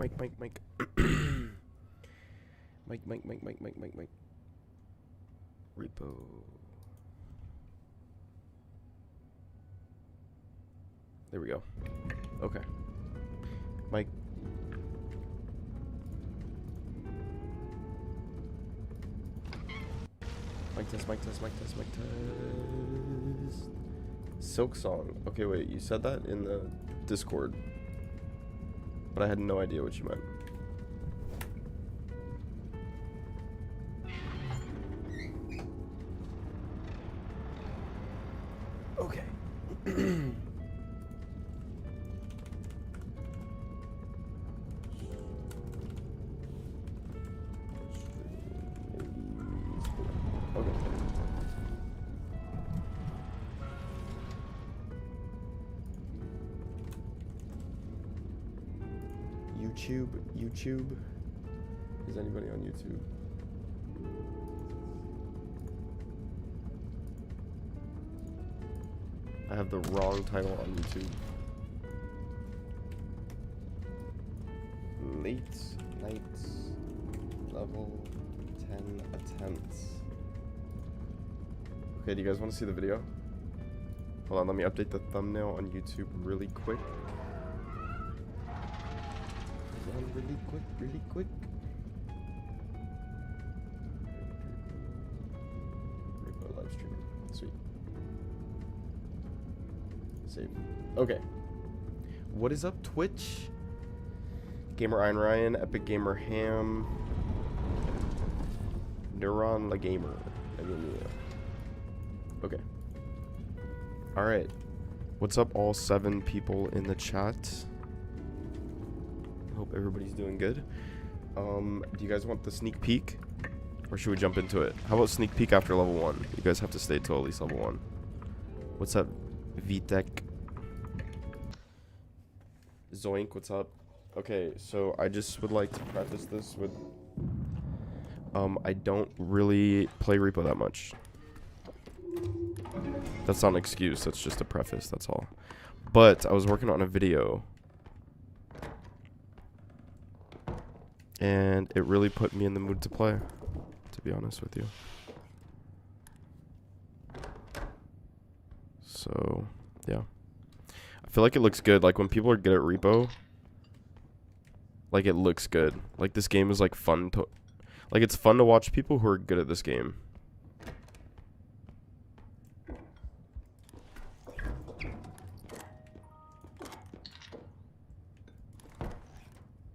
Mike. Mike. Repo. There we go. Okay. Mike. Mic test. Silk song. Okay, wait, you said that in the Discord. But I had no idea what you meant. Okay. YouTube. Is anybody on YouTube? I have the wrong title on YouTube. Late nights, level 10 attempts. Okay, do you guys want to see the video? Hold on, let me update the thumbnail on YouTube really quick. Really quick. R.E.P.O live stream. Sweet. Save. Okay. What is up, Twitch? Gamer Iron Ryan, Epic Gamer Ham, Neuron La Gamer. Okay. Alright. What's up, all 7 people in the chat? Hope everybody's doing good. Do you guys want the sneak peek? Or should we jump into it? How about sneak peek after level 1? You guys have to stay till at least level 1. What's up, Vitek? Zoink, what's up? Okay, so I just would like to preface this with... I don't really play R.E.P.O that much. That's not an excuse, that's just a preface, that's all. But I was working on a video... and it really put me in the mood to play, to be honest with you. So, yeah. I feel like it looks good. Like, when people are good at R.E.P.O, like, it looks good. Like, this game is, like, fun to... like, it's fun to watch people who are good at this game.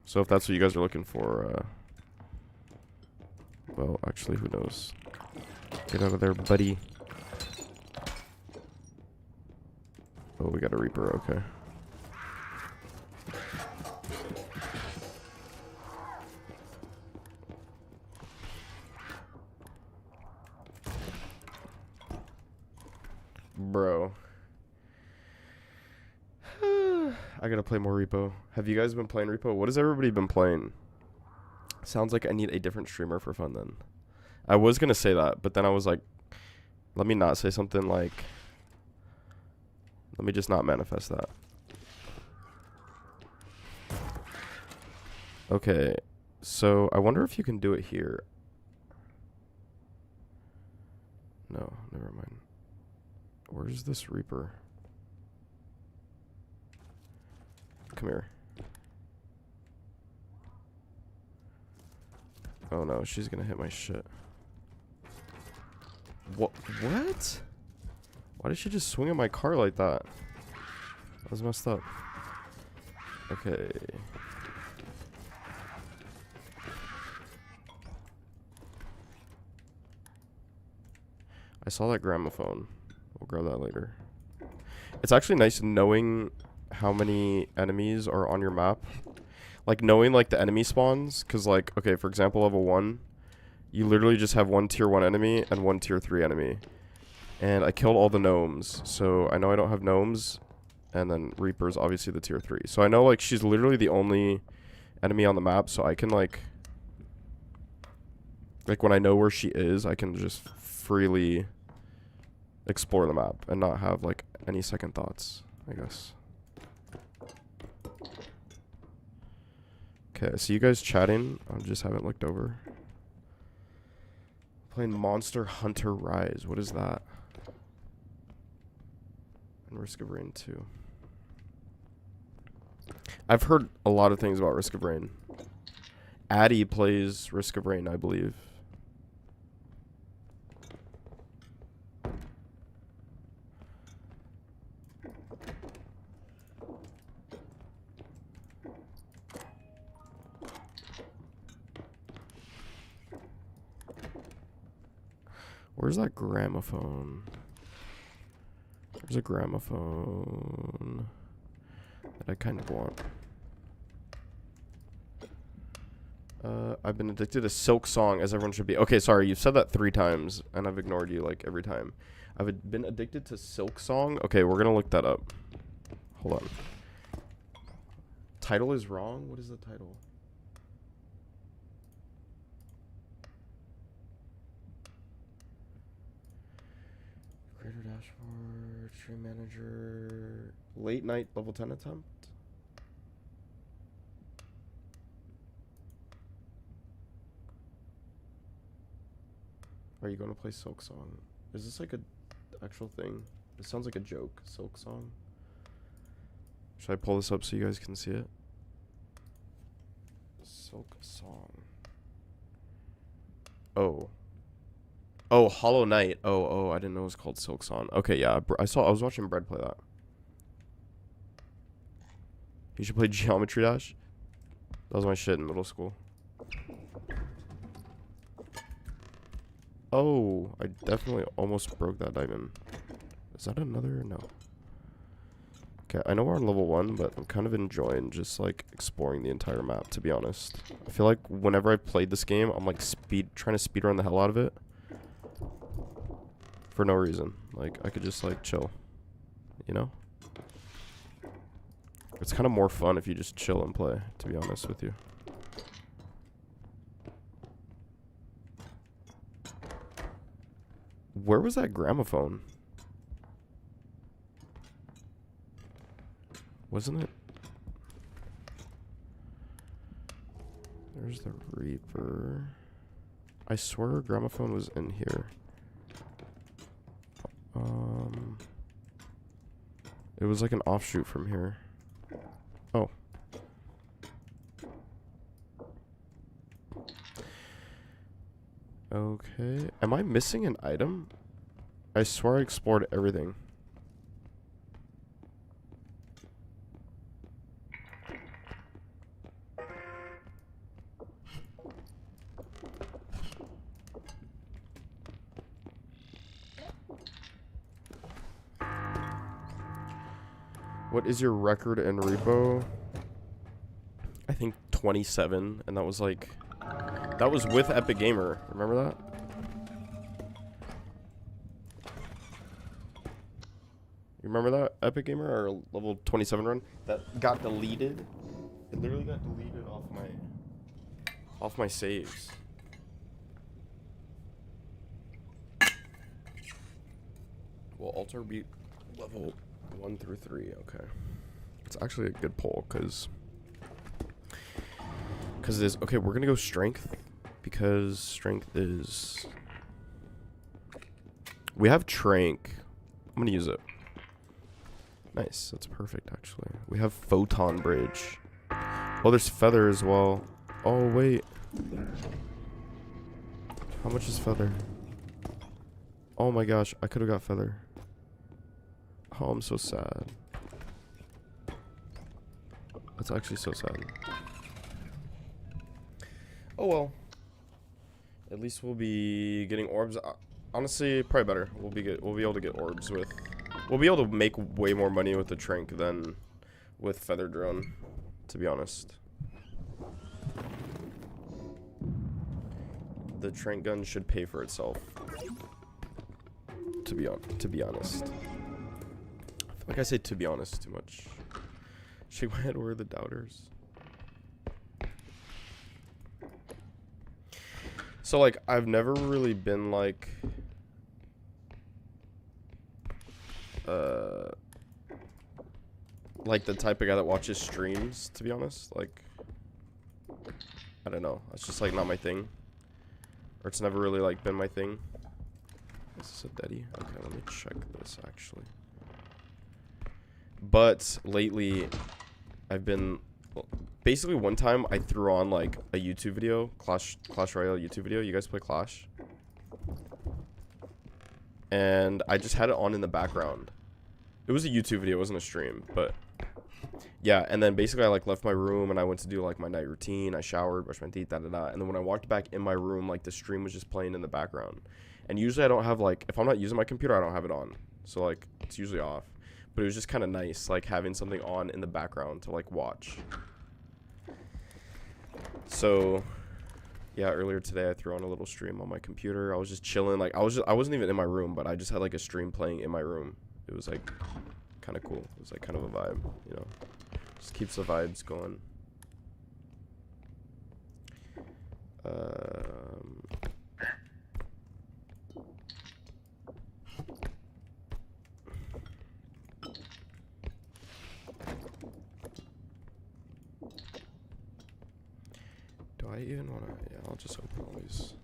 So if that's what you guys are looking for, well, actually, who knows? Get out of there, buddy. Oh, we got a Reaper, okay. Bro. I gotta play more R.E.P.O. Have you guys been playing R.E.P.O? What has everybody been playing? Sounds like I need a different streamer for fun then. I was gonna say that, but then I was like, let me not say something like... let me just not manifest that. Okay, so I wonder if you can do it here. No, never mind. Where's this Reaper? Come here. Oh no, she's gonna hit my shit. What? Why did she just swing at my car like that? That was messed up. Okay. I saw that gramophone. We'll grab that later. It's actually nice knowing how many enemies are on your map. Like, knowing, like, the enemy spawns. Because, like, okay, for example, level 1, you literally just have one tier 1 enemy and one tier 3 enemy. And I killed all the gnomes. So I know I don't have gnomes. And then Reaper's obviously the tier 3. So I know, like, she's literally the only enemy on the map. So I can, like, when I know where she is, I can just freely explore the map and not have, like, any second thoughts, I guess. Okay, so you guys chatting. I just haven't looked over. Playing Monster Hunter Rise. What is that? And Risk of Rain 2. I've heard a lot of things about Risk of Rain. Addy plays Risk of Rain, I believe. Where's that gramophone? There's a gramophone that I kind of want. I've been addicted to Silk Song, as everyone should be. Okay, sorry, you've said that 3 times, and I've ignored you, like, every time. I've been addicted to Silk Song. Okay, we're gonna look that up. Hold on. Title is wrong? What is the title? Creator dashboard, stream manager, late night level 10 attempt. Are you going to play Silk Song? Is this like a actual thing? It sounds like a joke. Silk Song. Should I pull this up so you guys can see it? Silk Song. Oh. Oh, Hollow Knight. Oh, I didn't know it was called Silk Song. Okay, yeah, I was watching Bread play that. You should play Geometry Dash. That was my shit in middle school. Oh, I definitely almost broke that diamond. Is that another? No. Okay, I know we're on level 1, but I'm kind of enjoying just, like, exploring the entire map, to be honest. I feel like whenever I've played this game, I'm, like, trying to speedrun the hell out of it. For no reason. Like, I could just, like, chill. You know? It's kind of more fun if you just chill and play, to be honest with you. Where was that gramophone? Wasn't it? There's the Reaper. I swear a gramophone was in here. It was like an offshoot from here. Oh. Okay. Am I missing an item? I swear I explored everything. What is your record in R.E.P.O? I think 27, and that was like... That was with Epic Gamer. Remember that? You remember that Epic Gamer, our level 27 run? That got deleted. It literally got deleted off my saves. Well, Alter beat level 1 through 3. Okay. It's actually a good poll, because it is... Okay, we're going to go strength, because strength is... We have Trank. I'm going to use it. Nice. That's perfect, actually. We have Photon Bridge. Oh, there's Feather as well. Oh, wait. How much is Feather? Oh my gosh, I could have got Feather. Oh, I'm so sad. That's actually so sad. Oh well. At least we'll be getting orbs. Honestly, probably better. We'll be able to get orbs with... We'll be able to make way more money with the Trank than with Feather Drone, to be honest. The Trank gun should pay for itself. To be honest. I feel like I say to be honest too much. Shake my head, where are the doubters? So, like, I've never really been, like... like the type of guy that watches streams, to be honest. Like, I don't know. It's just like not my thing. Or it's never really like been my thing. Is this a Deddy? Okay, let me check this actually. But lately, I've been basically one time I threw on like a YouTube video, Clash Royale YouTube video. You guys play Clash? And I just had it on in the background. It was a YouTube video, it wasn't a stream, but yeah. And then basically I like left my room and I went to do like my night routine. I showered, brushed my teeth, da da da. And then when I walked back in my room, like the stream was just playing in the background. And usually I don't have like, if I'm not using my computer, I don't have it on. So like it's usually off. But it was just kind of nice, like having something on in the background to like watch. So yeah, earlier today I threw on a little stream on my computer. I was just chilling, like I wasn't even in my room, but I just had like a stream playing in my room. It was like kind of cool. It was like kind of a vibe, you know. Just keeps the vibes going. Do I even want to? Yeah, I'll just open all these.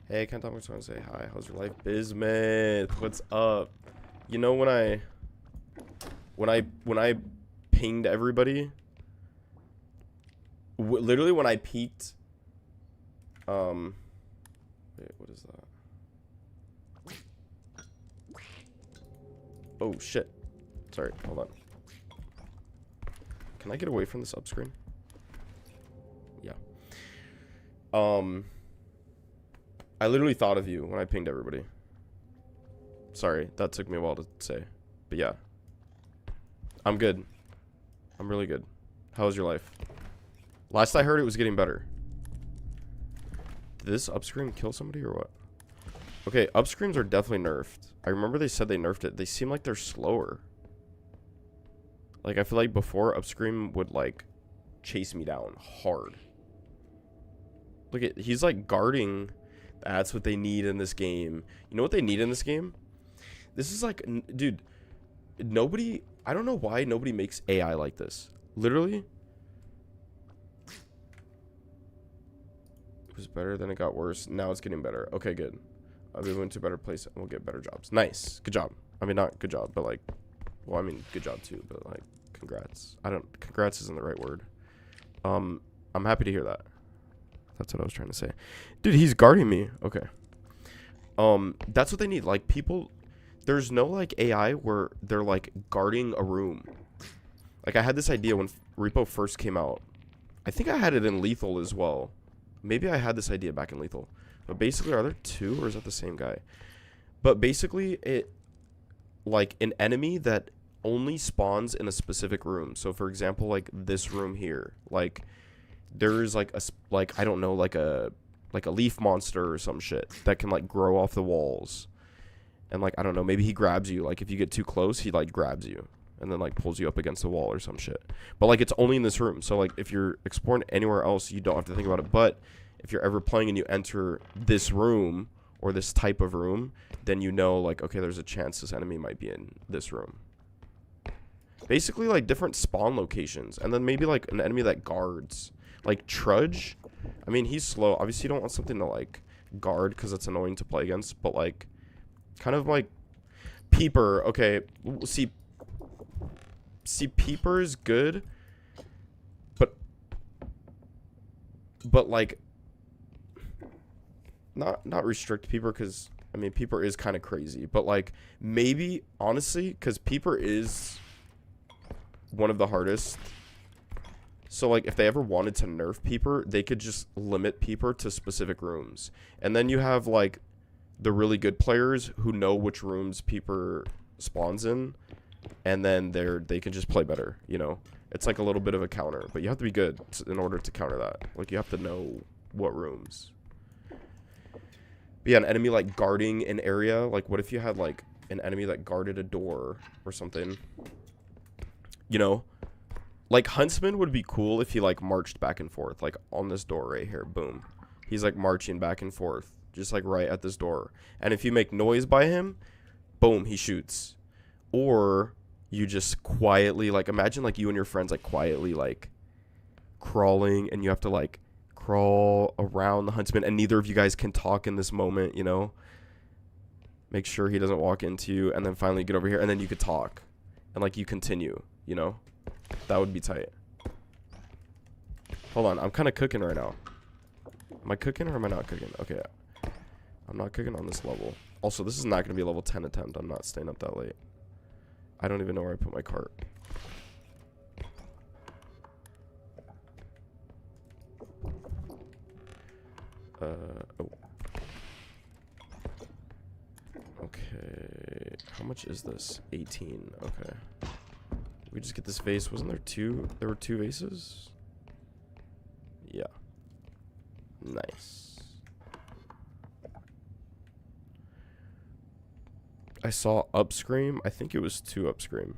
Hey, Kent, I'm just want to say hi. How's your life, Bismuth? What's up? You know when I pinged everybody, literally when I peeked. Wait, what is that? Oh shit! Sorry, hold on. Can I get away from this up screen? Yeah. I literally thought of you when I pinged everybody. Sorry, that took me a while to say. But yeah. I'm good. I'm really good. How was your life? Last I heard, it was getting better. Did this upscreen kill somebody or what? Okay, upscreens are definitely nerfed. I remember they said they nerfed it. They seem like they're slower. Like, I feel like before, upscream would, like, chase me down hard. Look at, he's, like, guarding. That's what they need in this game. You know what they need in this game? This is, like, dude, nobody, I don't know why nobody makes AI like this. Literally. It was better, then it got worse. Now it's getting better. Okay, good. We went to a better place and we'll get better jobs. Nice. Good job. I mean, not good job, but, like, well, I mean, good job too, but like, congrats. Congrats isn't the right word. I'm happy to hear that. That's what I was trying to say. Dude, he's guarding me. Okay. That's what they need. Like, people, there's no like AI where they're like guarding a room. Like, I had this idea when R.E.P.O first came out. I think I had it in Lethal as well. Maybe I had this idea back in Lethal. But basically, are there two or is that the same guy? But basically, like an enemy that only spawns in a specific room. So for example, like this room here, like there's like I don't know, like a leaf monster or some shit that can like grow off the walls. And like, I don't know, maybe he grabs you. Like if you get too close, he like grabs you and then like pulls you up against the wall or some shit. But like it's only in this room. So like if you're exploring anywhere else, you don't have to think about it. But if you're ever playing and you enter this room or this type of room, then you know, like, okay, there's a chance this enemy might be in this room. Basically, like, different spawn locations. And then maybe, like, an enemy that guards. Like, Trudge. I mean, he's slow. Obviously, you don't want something to, like, guard because it's annoying to play against. But, like, kind of, like, Peeper. Okay, see, Peeper is good. But, like, not restrict Peeper because, I mean, Peeper is kind of crazy. But, like, maybe, honestly, because Peeper is one of the hardest. So, like, if they ever wanted to nerf Peeper, they could just limit Peeper to specific rooms. And then you have, like, the really good players who know which rooms Peeper spawns in. And then they can just play better, you know? It's like a little bit of a counter. But you have to be good in order to counter that. Like, you have to know what rooms. But yeah, an enemy, like, guarding an area. Like, what if you had, like, an enemy that guarded a door or something? You know? Like, Huntsman would be cool if he, like, marched back and forth. Like, on this door right here. Boom. He's, like, marching back and forth. Just, like, right at this door. And if you make noise by him, boom, he shoots. Or you just quietly, like, imagine, like, you and your friends, like, quietly, like, crawling, and you have to, like, crawl around the huntsman, and neither of you guys can talk in this moment, you know? Make sure he doesn't walk into you, and then finally get over here, and then you could talk. And, like, you continue, you know? That would be tight. Hold on, I'm kind of cooking right now. Am I cooking or am I not cooking? Okay, I'm not cooking on this level. Also, this is not going to be a level 10 attempt. I'm not staying up that late. I don't even know where I put my cart. Oh. Okay, how much is this? 18, okay. We just get this vase. Wasn't there two? There were 2 vases? Yeah. Nice. I saw upscream. I think it was 2 upscream.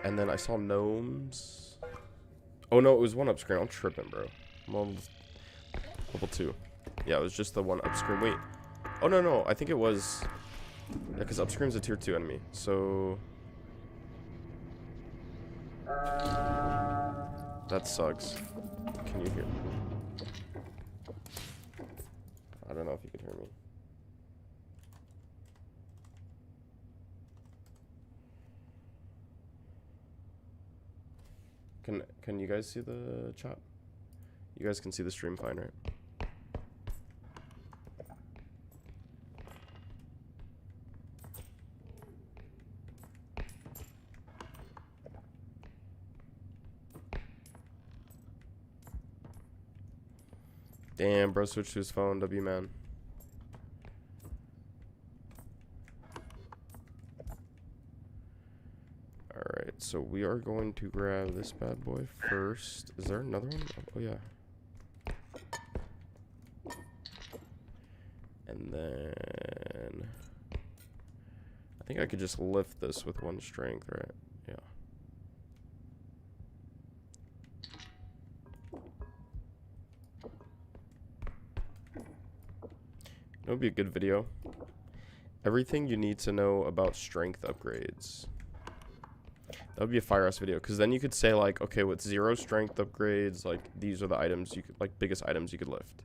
And then I saw gnomes. Oh no, it was 1 upscream. I'm tripping, bro. I'm on level 2. Yeah, it was just the 1 upscream. Wait. Oh no, I think it was. Yeah, because upscream's a tier 2 enemy. So that sucks. Can you hear me? I don't know if you can hear me. Can you guys see the chat? You guys can see the stream fine, right? Damn, bro switched to his phone. W man. Alright, so we are going to grab this bad boy first. Is there another one? Oh, yeah. And then I think I could just lift this with 1 strength, right? Yeah. It would be a good video. Everything you need to know about strength upgrades. That would be a fire ass video, because then you could say, like, okay, with 0 strength upgrades, like, these are the items you could, like, biggest items you could lift.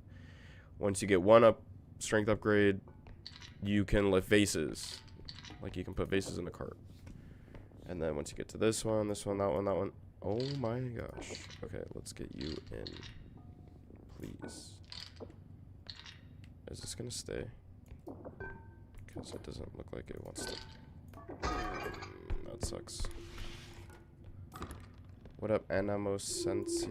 Once you get 1 strength upgrade, you can lift vases. Like, you can put vases in the cart. And then once you get to this one, that one, that one. Oh my gosh. Okay, let's get you in, please. Is this gonna stay? Because it doesn't look like it wants to. That sucks. What up, Anamo Sensei?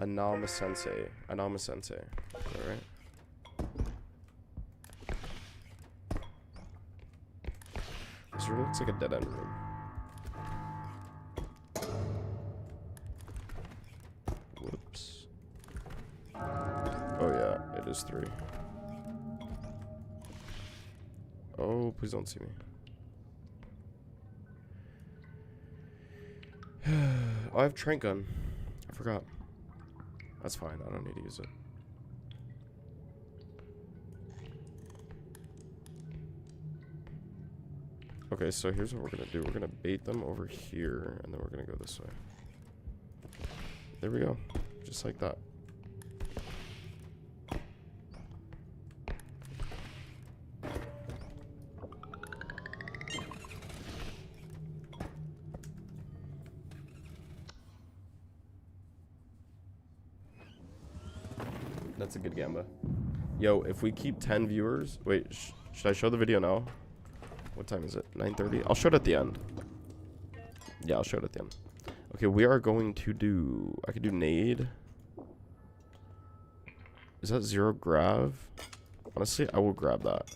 Anama Sensei. Anama Sensei. Alright. This room looks like a dead end room. Whoops. Oh yeah, it is 3. Oh, please don't see me. Oh, I have trank gun. I forgot. That's fine. I don't need to use it. Okay, so here's what we're gonna do. We're gonna bait them over here, and then we're gonna go this way. There we go. Just like that. That's a good gamba. Yo, if we keep 10 viewers... Wait, should I show the video now? What time is it? 9:30? I'll show it at the end. Yeah, I'll show it at the end. Okay, we are going to do... I could do nade. Is that 0 grav? Honestly, I will grab that.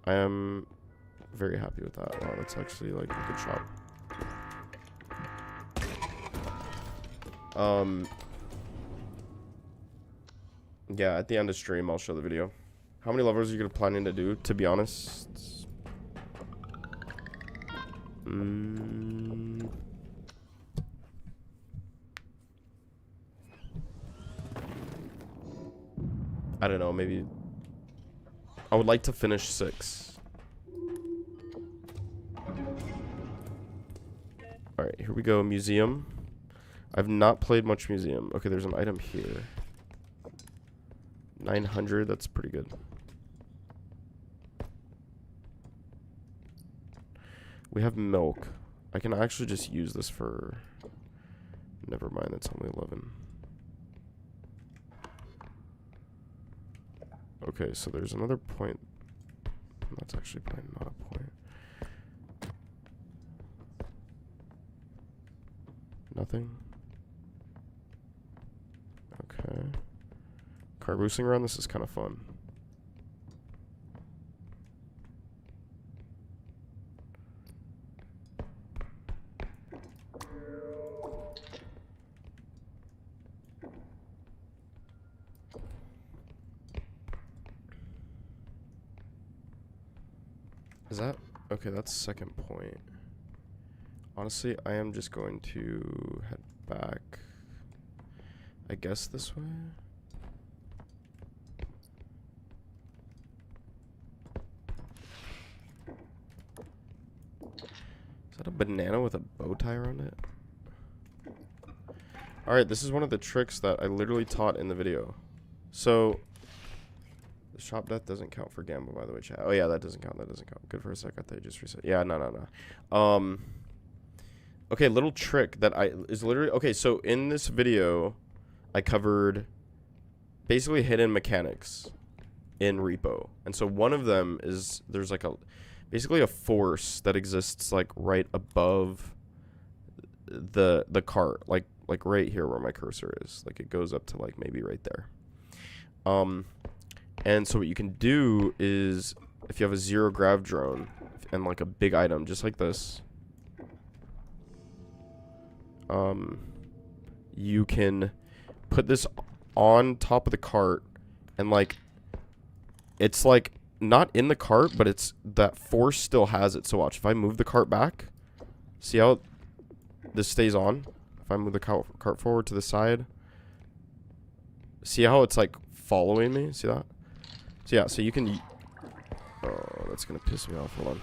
I am very happy with that. Wow, that's actually like a good shot. Yeah, at the end of stream, I'll show the video. How many levels are you planning to do, to be honest? I don't know, maybe I would like to finish 6. Alright, here we go. Museum. I've not played much museum. Okay, there's an item here. 900, that's pretty good. We have milk. I can actually just use this for... Never mind, that's only 11. Okay, so there's another point. That's actually probably not a point. Nothing. Okay. Car boosting around, this is kind of fun. Is that... Okay, that's second point. Honestly, I am just going to head back. I guess this way? Is that a banana with a bow tie around it? Alright, this is one of the tricks that I literally taught in the video. So... The shop death doesn't count for gamble, by the way, chat. Oh, yeah, that doesn't count. That doesn't count. Good for a sec. I thought you just reset. Yeah, no. Okay, little trick that is literally... Okay, so in this video, I covered basically hidden mechanics in R.E.P.O. And so one of them is there's like basically a force that exists like right above the cart. Like right here where my cursor is. Like it goes up to like maybe right there. And so what you can do is, if you have a 0 grav drone and like a big item, just like this, you can put this on top of the cart and like, it's like not in the cart, but it's that force still has it. So watch, if I move the cart back, see how this stays on? If I move the cart forward to the side, see how it's like following me? See that? So yeah, so you can... Oh, that's gonna piss me off. Hold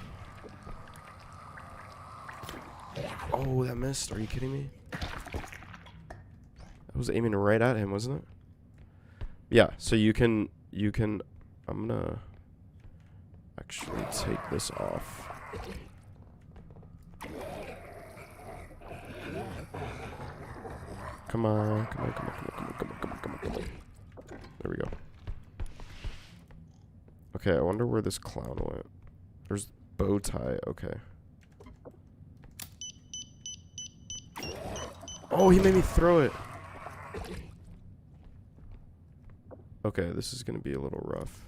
on. Oh, that missed. Are you kidding me? I was aiming right at him, wasn't it? Yeah, so you can... I'm gonna... actually take this off. Come on. There we go. Okay, I wonder where this clown went. There's bow tie. Okay. Oh, he made me throw it. Okay, this is gonna be a little rough.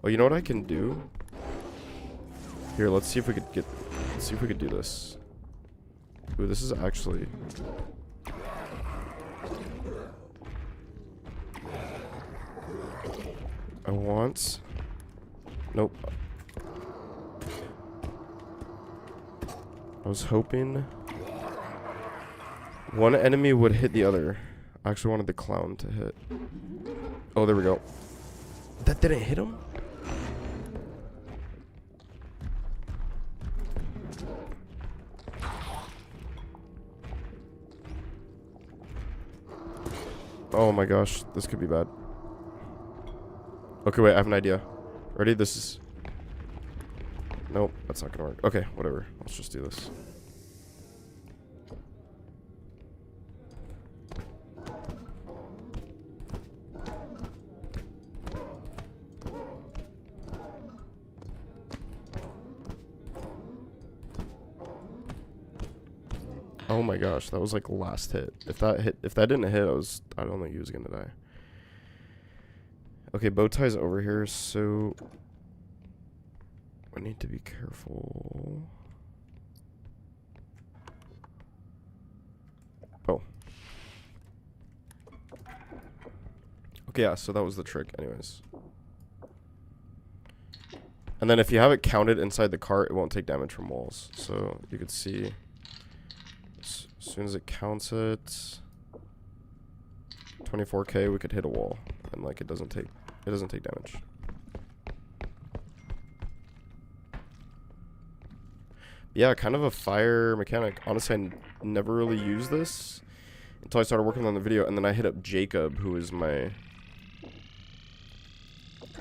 Oh, you know what I can do? Here, let's see if we could get... Let's see if we could do this. Ooh, this is actually... I want... Nope. I was hoping one enemy would hit the other. I actually wanted the clown to hit. Oh, there we go. That didn't hit him? Oh my gosh, this could be bad. Okay, wait, I have an idea. Ready? This is... Nope, that's not gonna work. Okay, whatever. Let's just do this. Oh my gosh, that was like last hit. If that didn't hit, I don't think he was gonna die. Okay, bow tie's over here, so I need to be careful. Oh. Okay, yeah, so that was the trick anyways. And then if you have it counted inside the cart, it won't take damage from walls. So you could see as soon as it counts it 24k, we could hit a wall and like it doesn't take It doesn't take damage. Yeah, kind of a fire mechanic. Honestly, I never really used this until I started working on the video, and then I hit up Jacob, who is my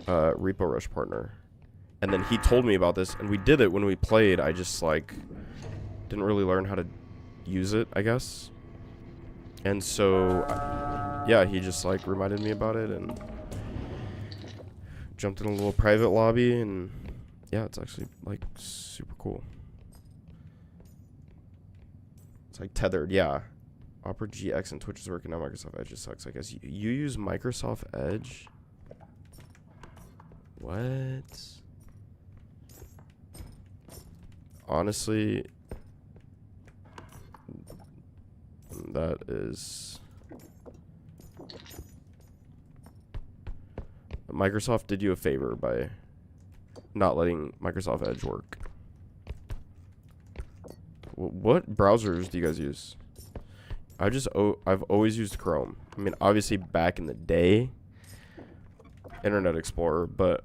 R.E.P.O rush partner. And then he told me about this, and we did it when we played. I just, like, didn't really learn how to use it, I guess. And so, yeah, he just, like, reminded me about it, and jumped in a little private lobby, and yeah, it's actually, like, super cool. It's, like, tethered, yeah. Opera GX and Twitch is working, now Microsoft Edge just sucks. I guess you use Microsoft Edge? What? Honestly, that is... Microsoft did you a favor by not letting Microsoft Edge work. What browsers do you guys use? I've always used Chrome. I mean, obviously back in the day, Internet Explorer, but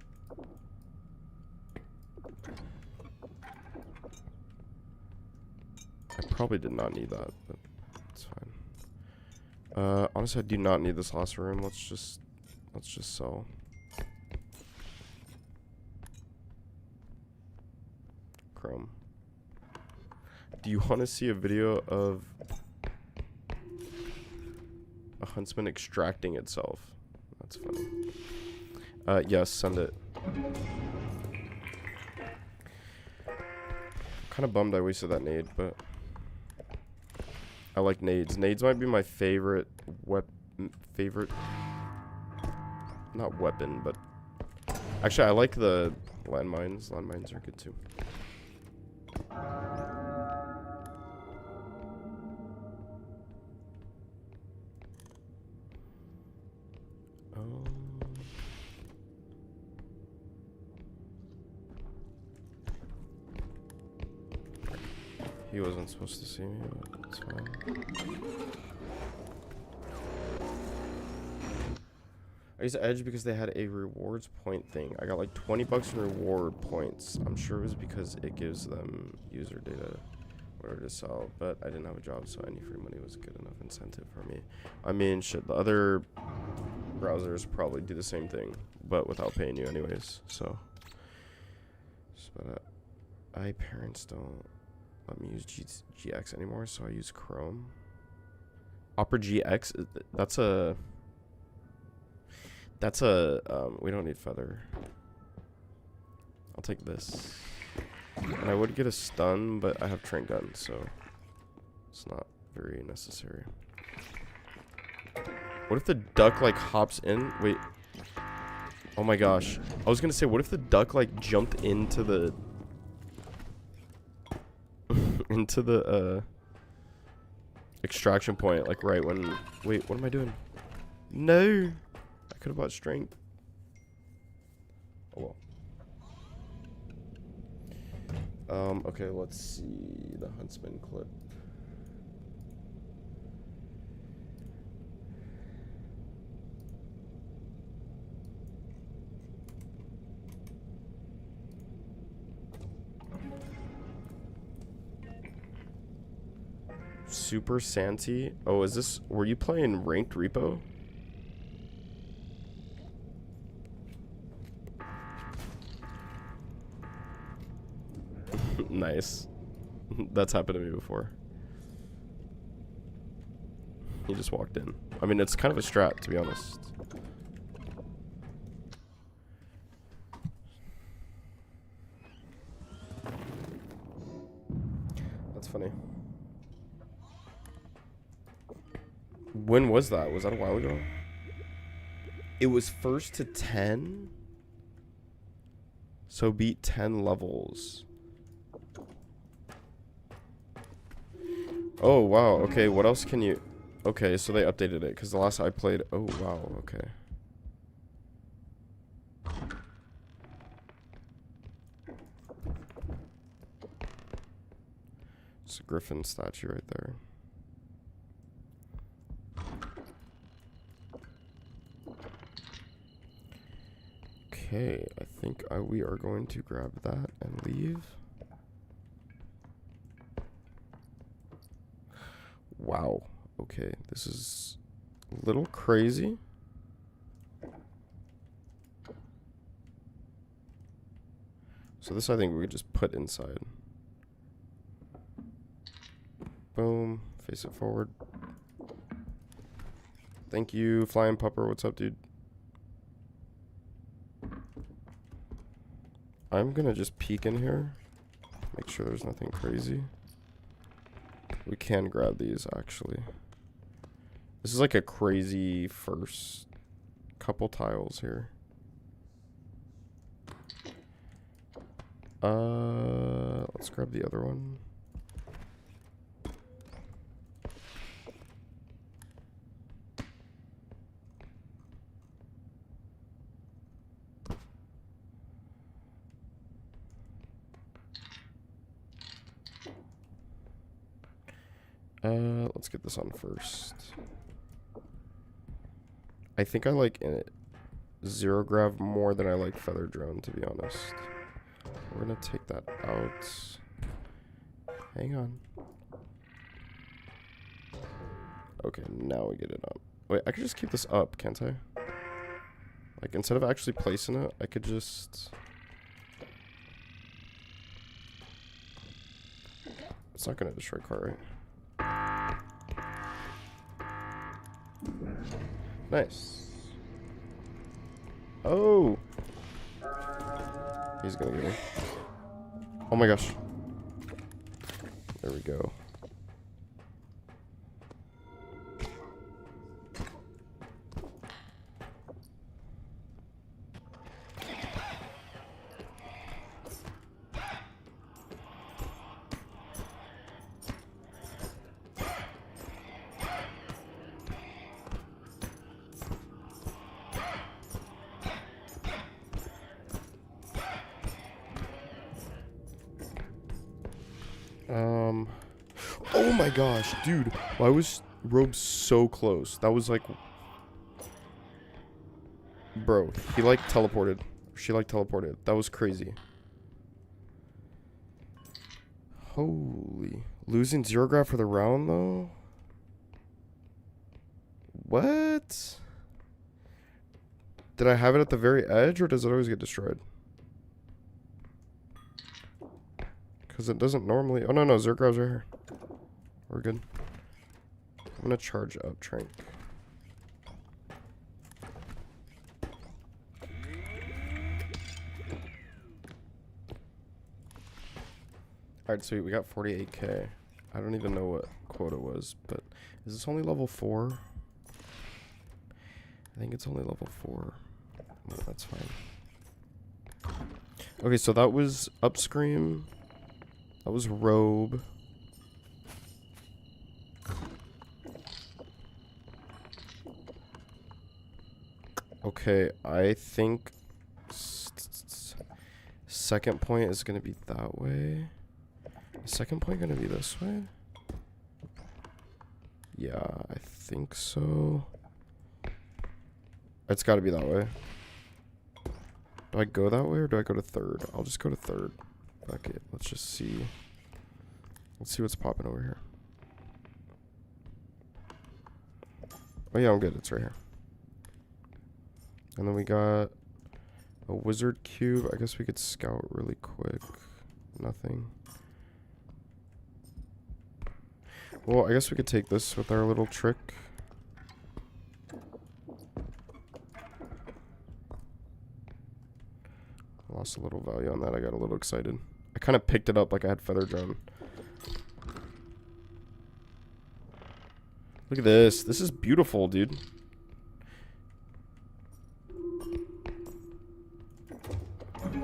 I probably did not need that, but it's fine. Honestly, I do not need this last room. Let's just sell. Chrome. Do you want to see a video of a huntsman extracting itself? That's funny. Yes, send it. Kind of bummed I wasted that nade, but I like nades. Nades might be my favorite not weapon, but actually I like the landmines. Landmines are good too. He wasn't supposed to see me, but it's fine. I used Edge because they had a rewards point thing. I got like 20 bucks in reward points. I'm sure it was because it gives them user data in order to sell, but I didn't have a job, so any free money was a good enough incentive for me. I mean, shit, the other browsers probably do the same thing, but without paying you anyways, so. But parents don't let me use GX anymore, so I use Chrome. Opera GX, that's a we don't need feather. I'll take this. And I would get a stun, but I have Trank Gun, so it's not very necessary. What if the duck, like, hops in? Wait. Oh my gosh. I was gonna say, what if the duck, like, jumped into the... into the, extraction point, like, right when... Wait, what am I doing? No! I could have bought strength. Oh well. Okay, let's see the Huntsman clip. Super Santy. Oh, is this... Were you playing ranked R.E.P.O? Nice. That's happened to me before. He just walked in. I mean, it's kind of a strat, to be honest. That's funny. When was that? Was that a while ago? It was first to 10? So beat 10 levels. Oh, wow. Okay, what else can you... Okay, so they updated it, because the last I played... Oh, wow, okay. It's a griffin statue right there. Okay, I think we are going to grab that and leave. Wow. Okay, this is a little crazy. So this I think we could just put inside. Boom. Face it forward. Thank you, Flying Pupper. What's up, dude? I'm gonna just peek in here. Make sure there's nothing crazy. We can grab these, actually. This is like a crazy first couple tiles here. Let's grab the other one. Let's get this on first. I think I like Zero Grav more than I like Feather Drone, to be honest. We're gonna take that out. Hang on. Okay, now we get it up. Wait, I could just keep this up, can't I? Like, instead of actually placing it, I could just... It's not gonna destroy car, right? Nice. Oh! He's gonna get me. Oh my gosh. There we go. Oh my gosh, dude. Why was Robe so close? That was like... Bro, he like teleported. She like teleported. That was crazy. Holy. Losing Zero Grav for the round, though? What? Did I have it at the very edge, or does it always get destroyed? Because it doesn't normally... Oh, no, Zero Grav's right here. We're good. I'm gonna charge up Trank. Alright, sweet. We got 48k. I don't even know what quota was, but is this only level 4? I think it's only level 4. No, that's fine. Okay, so that was Upscream. That was Robe. Okay, I think second point is going to be that way. Second point going to be this way? Yeah, I think so. It's got to be that way. Do I go that way or do I go to third? I'll just go to third. Fuck it. Let's just see. Let's see what's popping over here. Oh yeah, I'm good. It's right here. And then we got a wizard cube. I guess we could scout really quick. Nothing. Well, I guess we could take this with our little trick. Lost a little value on that. I got a little excited. I kind of picked it up like I had Feather Drone. Look at this. This is beautiful, dude.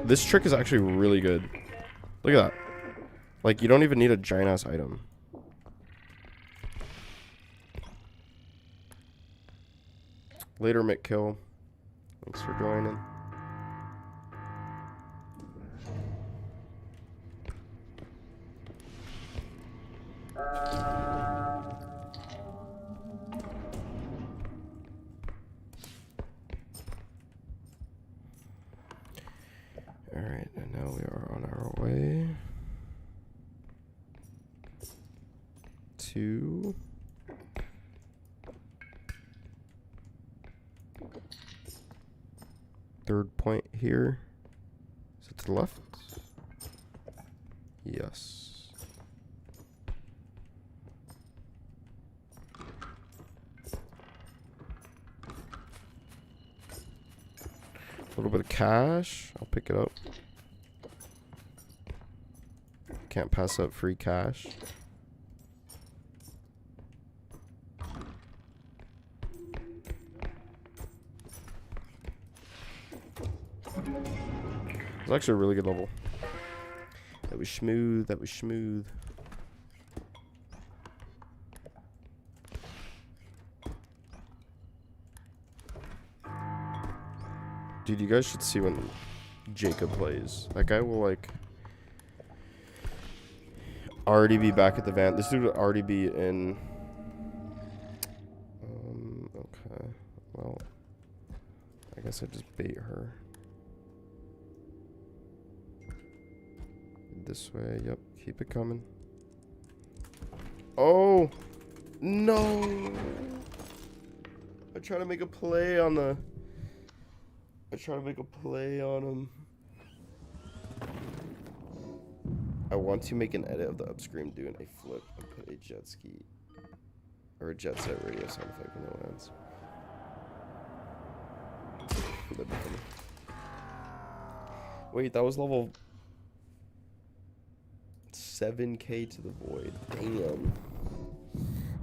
This trick is actually really good. Look at that. Like, you don't even need a giant ass item. Later, McKill. Thanks for joining. 2. Third point here. Is it to the left? Yes. A little bit of cash. I'll pick it up. Can't pass up free cash. It's actually a really good level. That was smooth. That was smooth. Dude, you guys should see when Jacob plays. That guy will like already be back at the van. This dude would already be in. Okay. Well, I guess I just bait her. This way. Yep. Keep it coming. Oh no! I try to make a play on the. I try to make a play on him. I want to make an edit of the upscreen doing a flip and put a jet ski or a jet set radio sound effect when it lands. That'd be funny. Wait, that was level 7k to the void. Damn.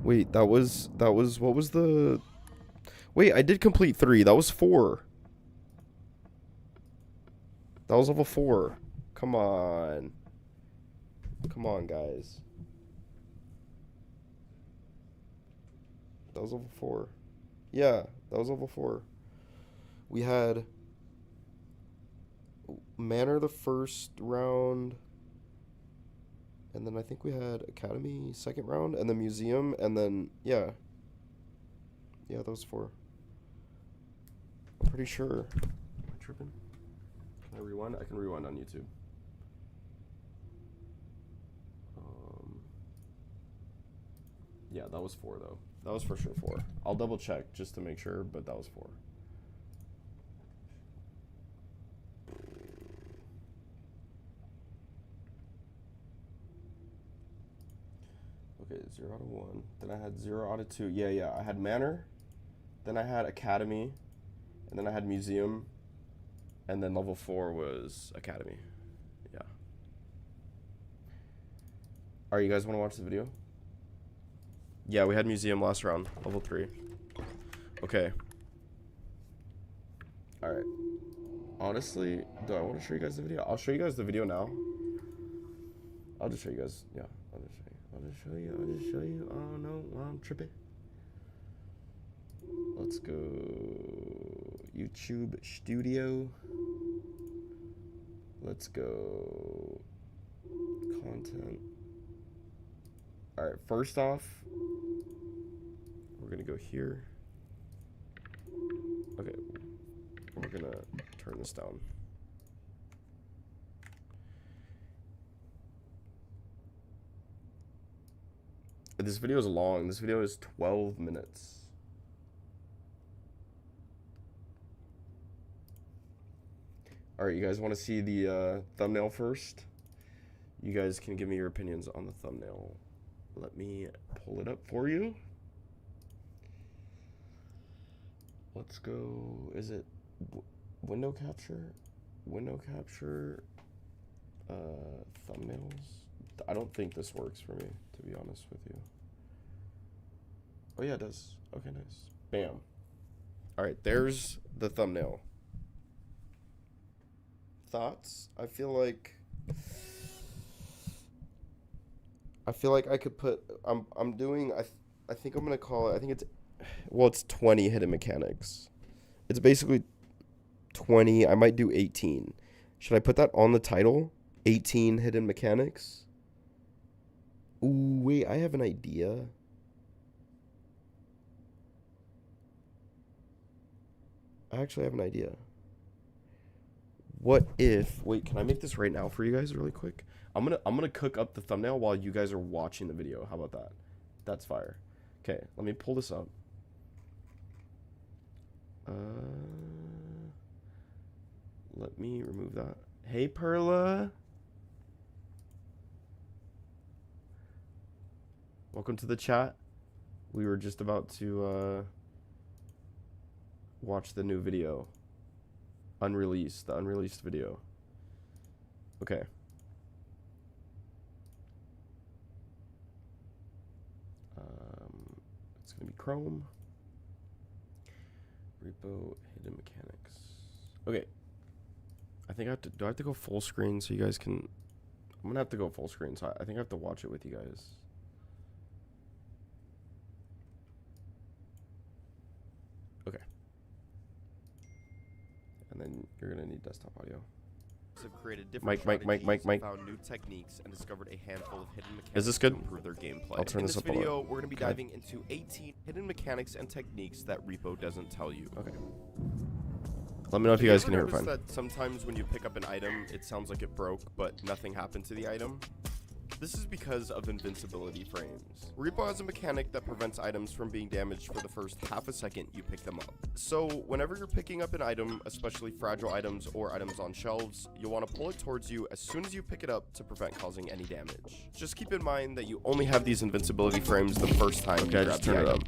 Wait, that was what was the? Wait, I did complete 3. That was 4. That was level 4. Come on. Come on, guys. That was level 4. Yeah, that was level 4. We had Manor the first round. And then I think we had Academy second round. And then Museum. And then, yeah. Yeah, that was 4. I'm pretty sure. Am I tripping? Can I rewind? I can rewind on YouTube. Yeah, that was 4 though. That was for sure 4. I'll double check just to make sure, but that was 4. Okay, 0 out of 1. Then I had 0 out of 2. Yeah. I had Manor. Then I had Academy. And then I had Museum. And then level 4 was Academy. Yeah. Alright, you guys want to watch the video? Yeah, we had Museum last round. Level 3. Okay. Alright. Honestly, do I want to show you guys the video? I'll show you guys the video now. I'll just show you guys. Yeah, I'll just show you. Oh no, I'm tripping. Let's go YouTube Studio. Let's go content. Alright, first off, we're gonna go here. Okay, we're gonna turn this down. This video is long. This video is 12 minutes. Alright, you guys want to see the thumbnail first? You guys can give me your opinions on the thumbnail. Let me pull it up for you. Let's go. Is it window capture? Window capture thumbnails? I don't think this works for me, to be honest with you. Oh yeah, it does. Okay, nice. Bam. Alright, there's the thumbnail. Thoughts? I feel like I could put I'm doing I think I'm gonna call it, I think it's 20 hidden mechanics. It's basically 20. I might do 18. Should I put that on the title? 18 hidden mechanics? Ooh, wait, I have an idea. I actually have an idea. What if, wait, can I make this right now for you guys really quick? I'm gonna cook up the thumbnail while you guys are watching the video. How about that? That's fire. Okay, let me pull this up. Let me remove that. Hey, Perla. Welcome to the chat. We were just about to watch the new video. The unreleased video. Okay. It's gonna be Chrome. R.E.P.O. hidden mechanics. Okay. I think I have to. Do I have to go full screen so you guys can? I'm gonna have to go full screen, so I think I have to watch it with you guys. Okay. And then you're gonna need desktop audio. Have created different Mike. found new techniques and discovered a handful of hidden mechanics Is this good? to improve their gameplay. I'll turn this up a In this little. video, we're going to be diving into 18 hidden mechanics and techniques that R.E.P.O doesn't tell you. Okay. Let me know if you guys can hear it fine. That sometimes when you pick up an item, it sounds like it broke, but nothing happened to the item? This is because of invincibility frames. R.E.P.O has a mechanic that prevents items from being damaged for the first half a second you pick them up. So whenever you're picking up an item, especially fragile items or items on shelves, you'll want to pull it towards you as soon as you pick it up to prevent causing any damage. Just keep in mind that you only have these invincibility frames the first time you grab the item.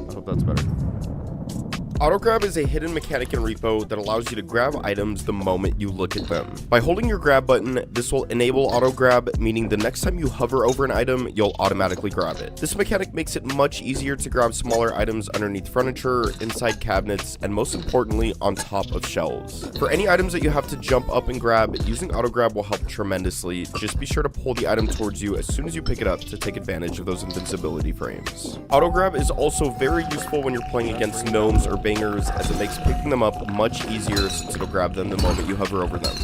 I hope that's better. Auto grab is a hidden mechanic in R.E.P.O that allows you to grab items the moment you look at them. By holding your grab button, this will enable auto grab, meaning the next time you hover over an item, you'll automatically grab it. This mechanic makes it much easier to grab smaller items underneath furniture, inside cabinets, and most importantly, on top of shelves. For any items that you have to jump up and grab, using auto grab will help tremendously. Just be sure to pull the item towards you as soon as you pick it up to take advantage of those invincibility frames. Auto grab is also very useful when you're playing against gnomes or bangers, as it makes picking them up much easier since it'll grab them the moment you hover over them.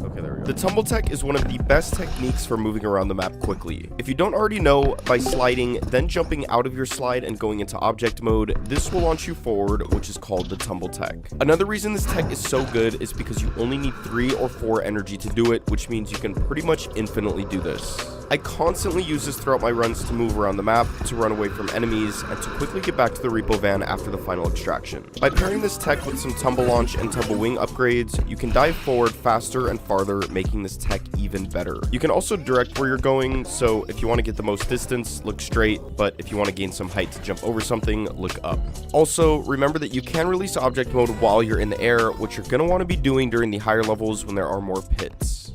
Okay, there we go. The tumble tech is one of the best techniques for moving around the map quickly. If you don't already know, by sliding, then jumping out of your slide and going into object mode, this will launch you forward, which is called the tumble tech. Another reason this tech is so good is because you only need 3 or 4 energy to do it, which means you can pretty much infinitely do this. I constantly use this throughout my runs to move around the map, to run away from enemies, and to quickly get back to the R.E.P.O van after the final extraction. By pairing this tech with some tumble launch and tumble wing upgrades, you can dive forward faster and farther, making this tech even better. You can also direct where you're going, so if you want to get the most distance, look straight, but if you want to gain some height to jump over something, look up. Also, remember that you can release object mode while you're in the air, which you're going to want to be doing during the higher levels when there are more pits.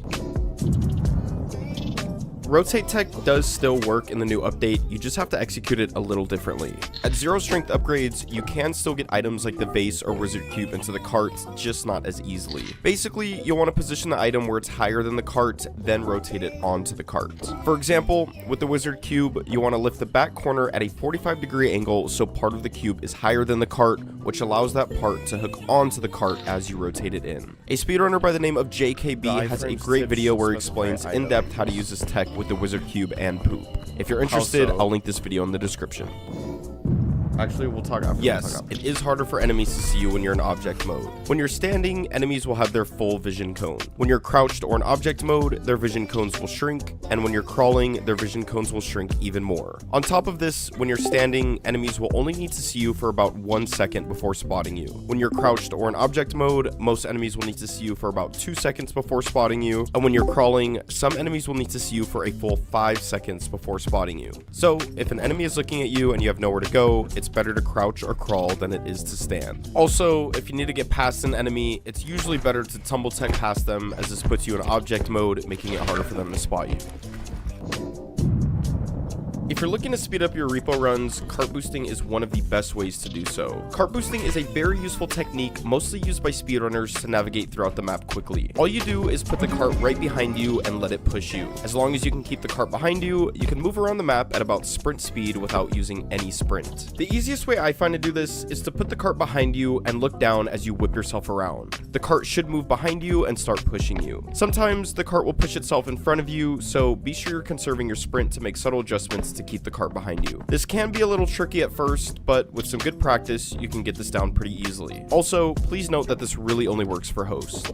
Rotate tech does still work in the new update, you just have to execute it a little differently. At 0 strength upgrades, you can still get items like the vase or wizard cube into the cart, just not as easily. Basically, you'll want to position the item where it's higher than the cart, then rotate it onto the cart. For example, with the wizard cube, you want to lift the back corner at a 45-degree angle so part of the cube is higher than the cart, which allows that part to hook onto the cart as you rotate it in. A speedrunner by the name of JKB has a great video where he explains in depth how to use this tech with the wizard cube and poop. If you're interested, I'll link this video in the description. Actually, we'll talk after. Yes, it is harder for enemies to see you when you're in object mode. When you're standing, enemies will have their full vision cone. When you're crouched or in object mode, their vision cones will shrink, and when you're crawling, their vision cones will shrink even more. On top of this, when you're standing, enemies will only need to see you for about 1 second before spotting you. When you're crouched or in object mode, most enemies will need to see you for about 2 seconds before spotting you, and when you're crawling, some enemies will need to see you for a full 5 seconds before spotting you. So, if an enemy is looking at you and you have nowhere to go, it's better to crouch or crawl than it is to stand. Also, if you need to get past an enemy, it's usually better to tumble tech past them, as this puts you in object mode, making it harder for them to spot you. If you're looking to speed up your R.E.P.O runs, cart boosting is one of the best ways to do so. Cart boosting is a very useful technique, mostly used by speedrunners to navigate throughout the map quickly. All you do is put the cart right behind you and let it push you. As long as you can keep the cart behind you, you can move around the map at about sprint speed without using any sprint. The easiest way I find to do this is to put the cart behind you and look down as you whip yourself around. The cart should move behind you and start pushing you. Sometimes the cart will push itself in front of you, so be sure you're conserving your sprint to make subtle adjustments to keep the cart behind you. This can be a little tricky at first, but with some good practice, you can get this down pretty easily. Also, please note that this really only works for hosts.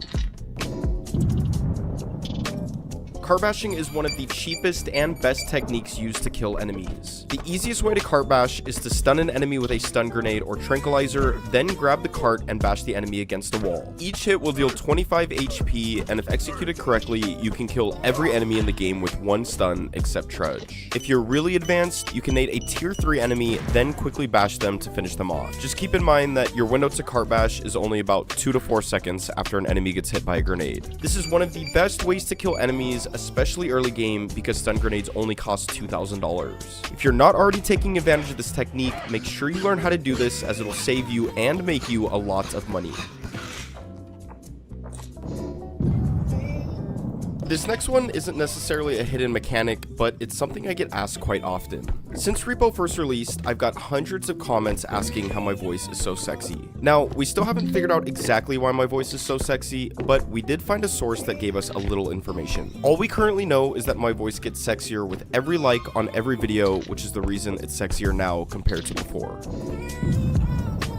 Cart bashing is one of the cheapest and best techniques used to kill enemies. The easiest way to cart bash is to stun an enemy with a stun grenade or tranquilizer, then grab the cart and bash the enemy against a wall. Each hit will deal 25 HP, and if executed correctly, you can kill every enemy in the game with one stun except Trudge. If you're really advanced, you can nade a tier 3 enemy, then quickly bash them to finish them off. Just keep in mind that your window to cart bash is only about 2 to 4 seconds after an enemy gets hit by a grenade. This is one of the best ways to kill enemies, especially early game, because stun grenades only cost $2,000. If you're not already taking advantage of this technique, make sure you learn how to do this, as it'll save you and make you a lot of money. This next one isn't necessarily a hidden mechanic, but it's something I get asked quite often. Since R.E.P.O first released, I've got hundreds of comments asking how my voice is so sexy. Now, we still haven't figured out exactly why my voice is so sexy, but we did find a source that gave us a little information. All we currently know is that my voice gets sexier with every like on every video, which is the reason it's sexier now compared to before.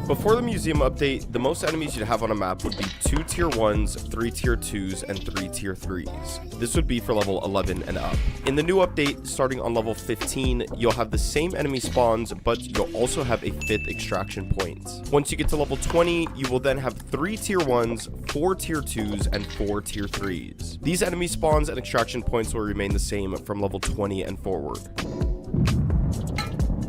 Before the museum update, the most enemies you'd have on a map would be 2 tier 1s, 3 tier 2s, and 3 tier 3s. This would be for level 11 and up. In the new update, starting on level 15, you'll have the same enemy spawns, but you'll also have a 5th extraction point. Once you get to level 20, you will then have 3 tier 1s, 4 tier 2s, and 4 tier 3s. These enemy spawns and extraction points will remain the same from level 20 and forward.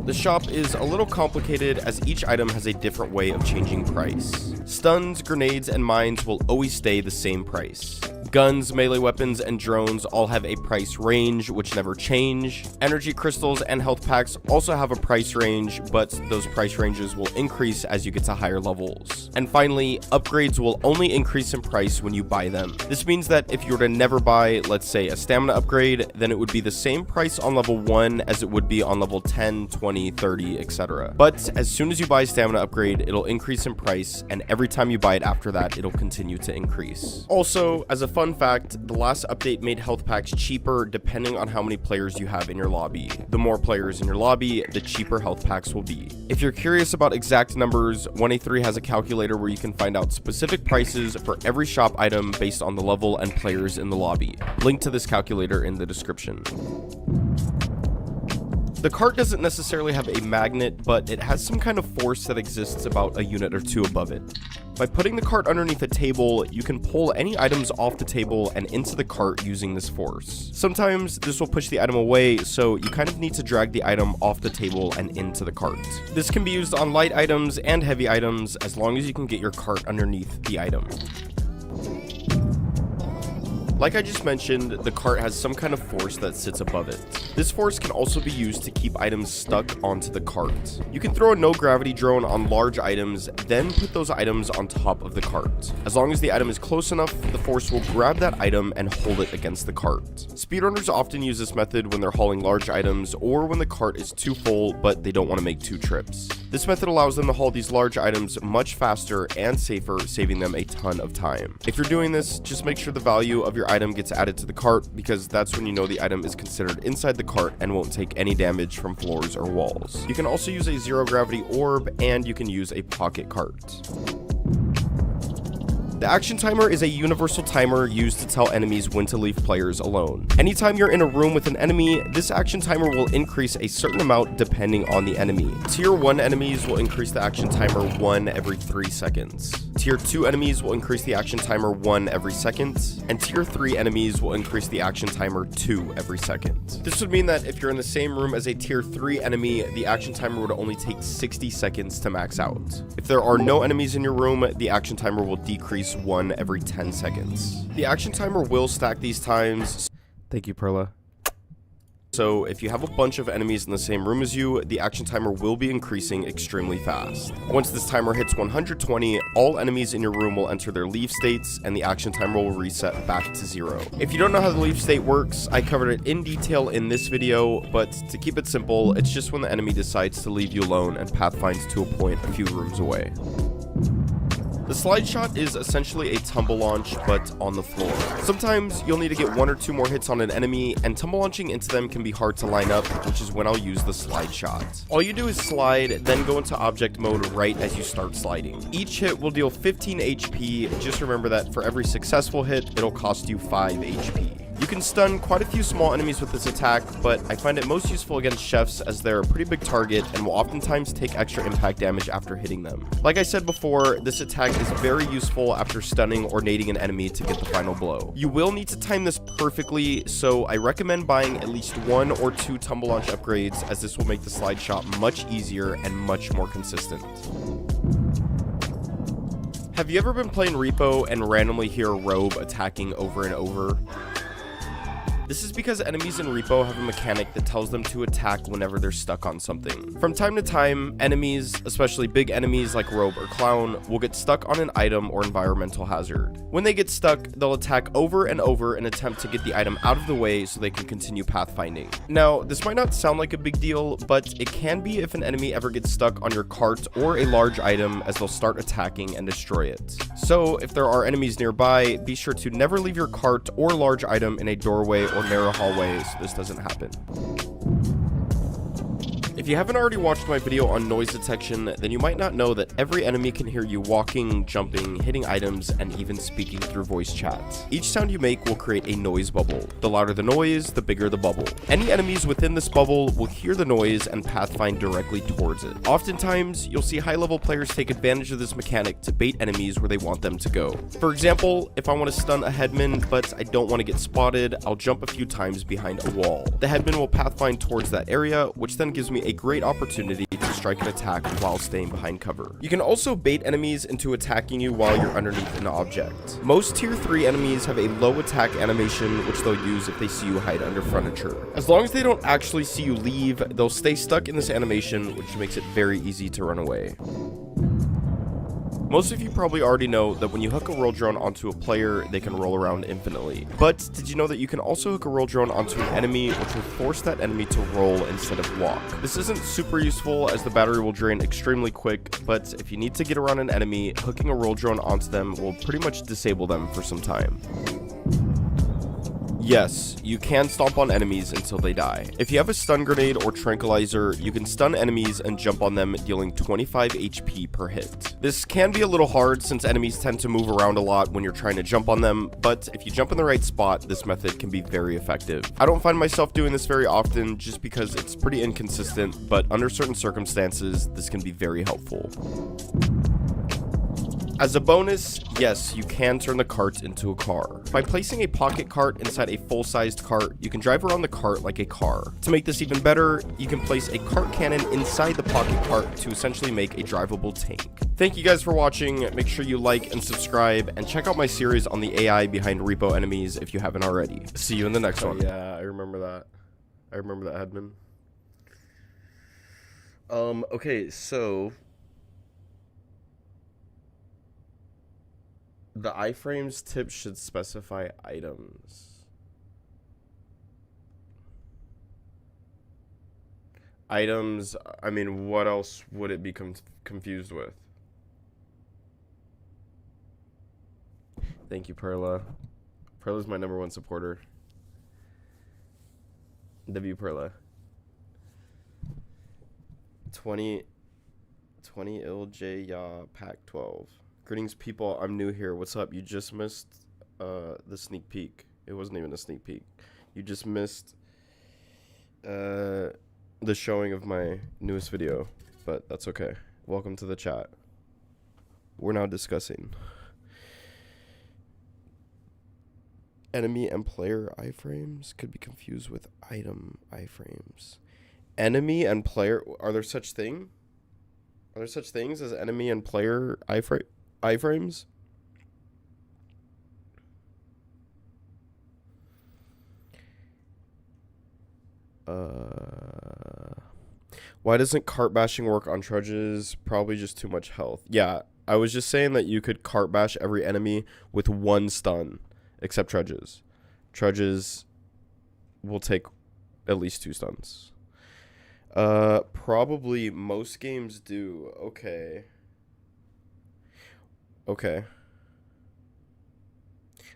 The shop is a little complicated, as each item has a different way of changing price. Stuns, grenades, and mines will always stay the same price. Guns, melee weapons, and drones all have a price range, which never change. Energy crystals and health packs also have a price range, but those price ranges will increase as you get to higher levels. And finally, upgrades will only increase in price when you buy them. This means that if you were to never buy, let's say, a stamina upgrade, then it would be the same price on level 1 as it would be on level 10, 20, 30, etc. But as soon as you buy a stamina upgrade, it'll increase in price, and every time you buy it after that, it'll continue to increase. Also, as a fun fact, the last update made health packs cheaper depending on how many players you have in your lobby. The more players in your lobby, the cheaper health packs will be. If you're curious about exact numbers, 1A3 has a calculator where you can find out specific prices for every shop item based on the level and players in the lobby. Link to this calculator in the description. The cart doesn't necessarily have a magnet, but it has some kind of force that exists about a unit or two above it. By putting the cart underneath a table, you can pull any items off the table and into the cart using this force. Sometimes this will push the item away, so you kind of need to drag the item off the table and into the cart. This can be used on light items and heavy items, as long as you can get your cart underneath the item. Like I just mentioned, the cart has some kind of force that sits above it. This force can also be used to keep items stuck onto the cart. You can throw a no gravity drone on large items, then put those items on top of the cart. As long as the item is close enough, the force will grab that item and hold it against the cart. Speedrunners often use this method when they're hauling large items or when the cart is too full but they don't want to make 2 trips. This method allows them to haul these large items much faster and safer, saving them a ton of time. If you're doing this, just make sure the value of your item gets added to the cart, because that's when you know the item is considered inside the cart and won't take any damage from floors or walls. You can also use a zero gravity orb, and you can use a pocket cart. The action timer is a universal timer used to tell enemies when to leave players alone. Anytime you're in a room with an enemy, this action timer will increase a certain amount depending on the enemy. Tier 1 enemies will increase the action timer 1 every 3 seconds. Tier 2 enemies will increase the action timer 1 every second, and Tier 3 enemies will increase the action timer 2 every second. This would mean that if you're in the same room as a Tier 3 enemy, the action timer would only take 60 seconds to max out. If there are no enemies in your room, the action timer will decrease 1 every 10 seconds. The action timer will stack these times. Thank you, Perla. So if you have a bunch of enemies in the same room as you, the action timer will be increasing extremely fast. Once this timer hits 120, all enemies in your room will enter their leave states, and the action timer will reset back to 0. If you don't know how the leave state works, I covered it in detail in this video, but to keep it simple, it's just when the enemy decides to leave you alone and pathfinds to a point a few rooms away. The slide shot is essentially a tumble launch, but on the floor. Sometimes you'll need to get 1 or 2 more hits on an enemy, and tumble launching into them can be hard to line up, which is when I'll use the slide shot. All you do is slide, then go into object mode right as you start sliding. Each hit will deal 15 HP, just remember that for every successful hit, it'll cost you 5 HP. You can stun quite a few small enemies with this attack, but I find it most useful against chefs as they're a pretty big target and will oftentimes take extra impact damage after hitting them. Like I said before, this attack is very useful after stunning or nading an enemy to get the final blow. You will need to time this perfectly, so I recommend buying at least 1 or 2 tumble launch upgrades, as this will make the slide shot much easier and much more consistent. Have you ever been playing R.E.P.O and randomly hear a robe attacking over and over? This is because enemies in R.E.P.O have a mechanic that tells them to attack whenever they're stuck on something. From time to time, enemies, especially big enemies like Robe or Clown, will get stuck on an item or environmental hazard. When they get stuck, they'll attack over and over and attempt to get the item out of the way so they can continue pathfinding. Now, this might not sound like a big deal, but it can be if an enemy ever gets stuck on your cart or a large item, as they'll start attacking and destroy it. So, if there are enemies nearby, be sure to never leave your cart or large item in a doorway or narrow hallway so this doesn't happen. If you haven't already watched my video on noise detection, then you might not know that every enemy can hear you walking, jumping, hitting items, and even speaking through voice chat. Each sound you make will create a noise bubble. The louder the noise, the bigger the bubble. Any enemies within this bubble will hear the noise and pathfind directly towards it. Oftentimes, you'll see high-level players take advantage of this mechanic to bait enemies where they want them to go. For example, if I want to stun a headman, but I don't want to get spotted, I'll jump a few times behind a wall. The headman will pathfind towards that area, which then gives me a great opportunity to strike an attack while staying behind cover. You can also bait enemies into attacking you while you're underneath an object. Most tier 3 enemies have a low attack animation, which they'll use if they see you hide under furniture. As long as they don't actually see you leave, they'll stay stuck in this animation, which makes it very easy to run away. Most of you probably already know that when you hook a roll drone onto a player, they can roll around infinitely. But did you know that you can also hook a roll drone onto an enemy, which will force that enemy to roll instead of walk? This isn't super useful as the battery will drain extremely quick, but if you need to get around an enemy, hooking a roll drone onto them will pretty much disable them for some time. Yes, you can stomp on enemies until they die. If you have a stun grenade or tranquilizer, you can stun enemies and jump on them, dealing 25 HP per hit. This can be a little hard since enemies tend to move around a lot when you're trying to jump on them, but if you jump in the right spot, this method can be very effective. I don't find myself doing this very often just because it's pretty inconsistent, but under certain circumstances, this can be very helpful. As a bonus, yes, you can turn the cart into a car. By placing a pocket cart inside a full-sized cart, you can drive around the cart like a car. To make this even better, you can place a cart cannon inside the pocket cart to essentially make a drivable tank. Thank you guys for watching. Make sure you like and subscribe, and check out my series on the AI behind R.E.P.O enemies if you haven't already. See you in the next one. Yeah, I remember that. I remember that, Edmund. Okay, so the iframes tip should specify items. Items, I mean, what else would it be confused with? Thank you, Perla. Perla's my #1 supporter. W Perla. 20 LJ pack 12. Greetings, people. I'm new here. What's up? You just missed the sneak peek. It wasn't even a sneak peek. You just missed the showing of my newest video, but that's okay. Welcome to the chat. We're now discussing enemy and player iframes could be confused with item iframes. Enemy and player, are there such thing? Are there such things as enemy and player iframes? Why doesn't cart bashing work on trudges? Probably just too much health. Yeah, I was just saying that you could cart bash every enemy with 1 stun, except trudges. Trudges will take at least 2 stuns. Probably most games do. Okay. Okay.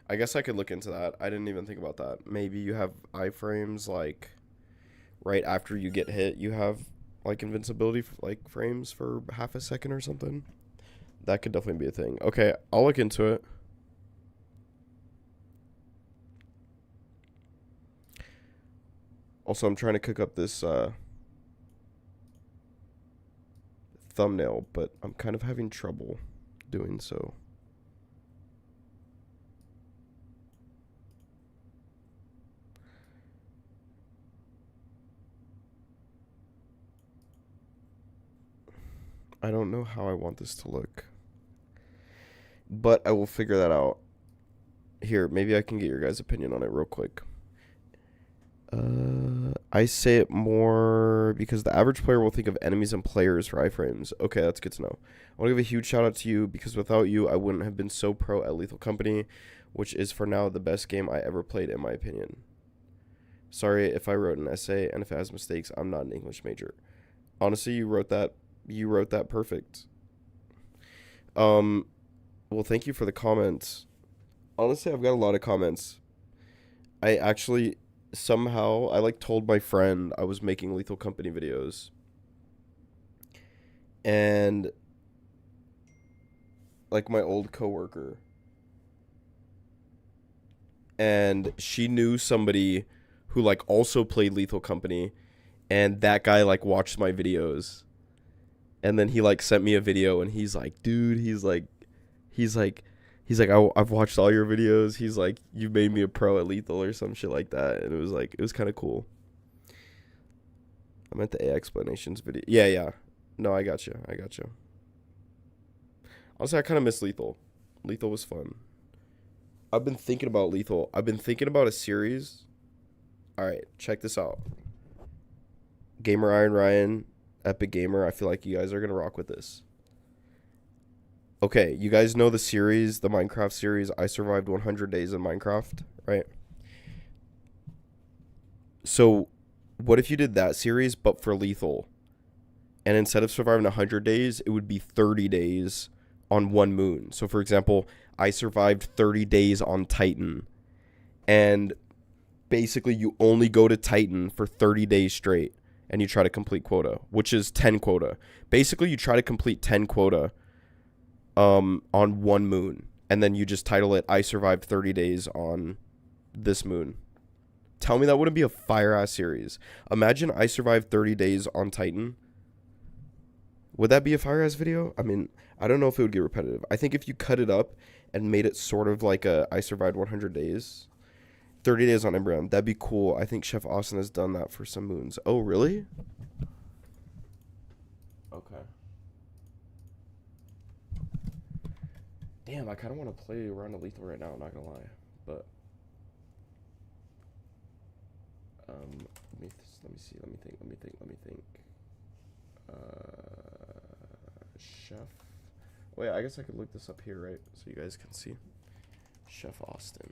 I guess I could look into that. I didn't even think about that. Maybe you have iframes like right after you get hit, you have like invincibility like frames for half a second or something. That could definitely be a thing. Okay, I'll look into it. Also, I'm trying to cook up this thumbnail, but I'm kind of having trouble doing so. I don't know how I want this to look, but I will figure that out. Here, maybe I can get your guys' opinion on it real quick. I say it more because the average player will think of enemies and players for iframes. Okay, that's good to know. I want to give a huge shout out to you because without you, I wouldn't have been so pro at Lethal Company, which is for now the best game I ever played in my opinion. Sorry if I wrote an essay and if it has mistakes, I'm not an English major. Honestly, you wrote that perfect. Well, thank you for the comments. Honestly, I've got a lot of comments. I actually somehow I like told my friend I was making Lethal Company videos. And like my old coworker. And she knew somebody who like also played Lethal Company, and that guy like watched my videos. And then he like sent me a video and he's like, "Dude, he's like I've watched all your videos." He's like, "You made me a pro at Lethal," or some shit like that. And it was kind of cool. I'm at the A explanations video. Yeah. No, I got you. Honestly, I kind of miss Lethal. Lethal was fun. I've been thinking about Lethal. I've been thinking about a series. All right, check this out. Gamer Iron Ryan, Epic Gamer. I feel like you guys are gonna rock with this. Okay, you guys know the series, the Minecraft series, I Survived 100 Days in Minecraft, right? So, what if you did that series, but for Lethal? And instead of surviving 100 days, it would be 30 days on one moon. So, for example, I survived 30 days on Titan. And basically, you only go to Titan for 30 days straight. And you try to complete quota, which is 10 quota. Basically, you try to complete 10 quota on one moon, and then you just title it I Survived 30 Days on this moon. Tell me that wouldn't be a fire ass series. Imagine I Survived 30 Days on Titan. Would that be a fire ass video? I mean, I don't know if it would get repetitive. I think if you cut it up and made it sort of like a I Survived 100 Days, 30 Days on Embryon, that'd be cool. I think Chef Austin has done that for some moons. Oh, really? Okay. Damn, I kind of want to play around a Lethal right now, I'm not going to lie. But, let me think. Chef. Wait, I guess I could look this up here, right? So you guys can see. Chef Austin.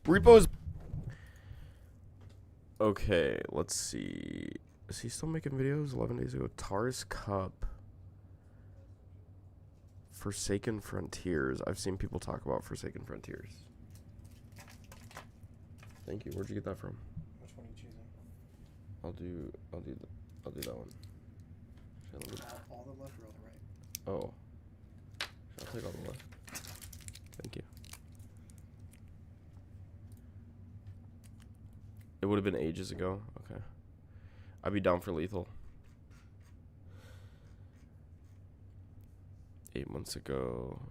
R.E.P.O. Okay, let's see. Is he still making videos? 11 days ago. Tars Cup. Forsaken Frontiers. I've seen people talk about Forsaken Frontiers. Thank you. Where'd you get that from? Which one are you choosing? I'll do that one. All the left or all the right? Oh. I'll take all the left. Thank you. It would have been ages ago. Okay. I'd be down for Lethal. 8 months ago.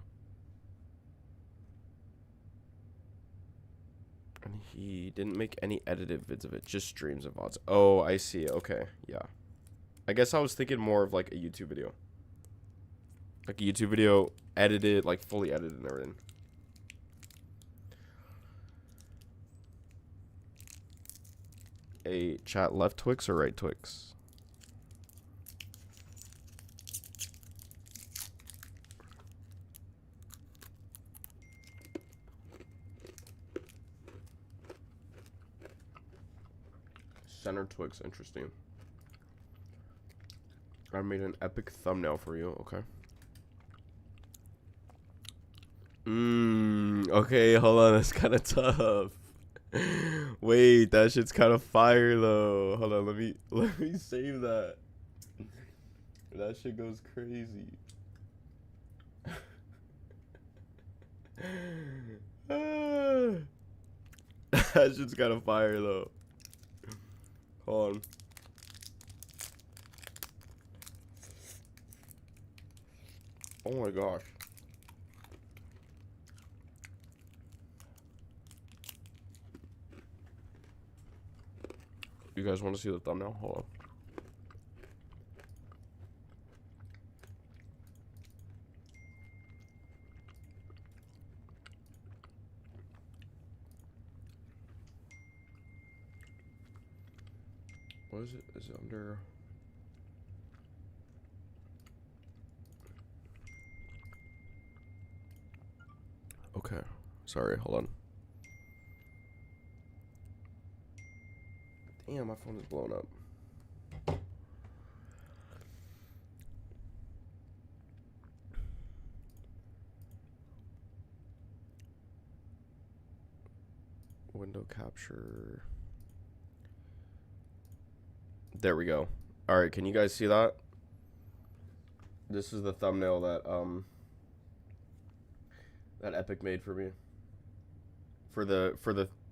And he didn't make any edited vids of it, just streams of VODs. Oh, I see. Okay, yeah. I guess I was thinking more of like a YouTube video. Like a YouTube video edited, like fully edited and everything. A chat left Twix or right Twix? Center Twix, interesting. I made an epic thumbnail for you, okay. Okay, hold on, that's kind of tough. Wait, that shit's kind of fire though. Hold on, let me save that. That shit goes crazy. That shit's kind of fire though. Hold on. Oh my gosh. You guys want to see the thumbnail? Hold on. What is it? Is it under... Okay. Sorry, hold on. Damn, my phone is blowing up. Window capture. There we go. Alright, can you guys see that? This is the thumbnail that that Epic made for me. For the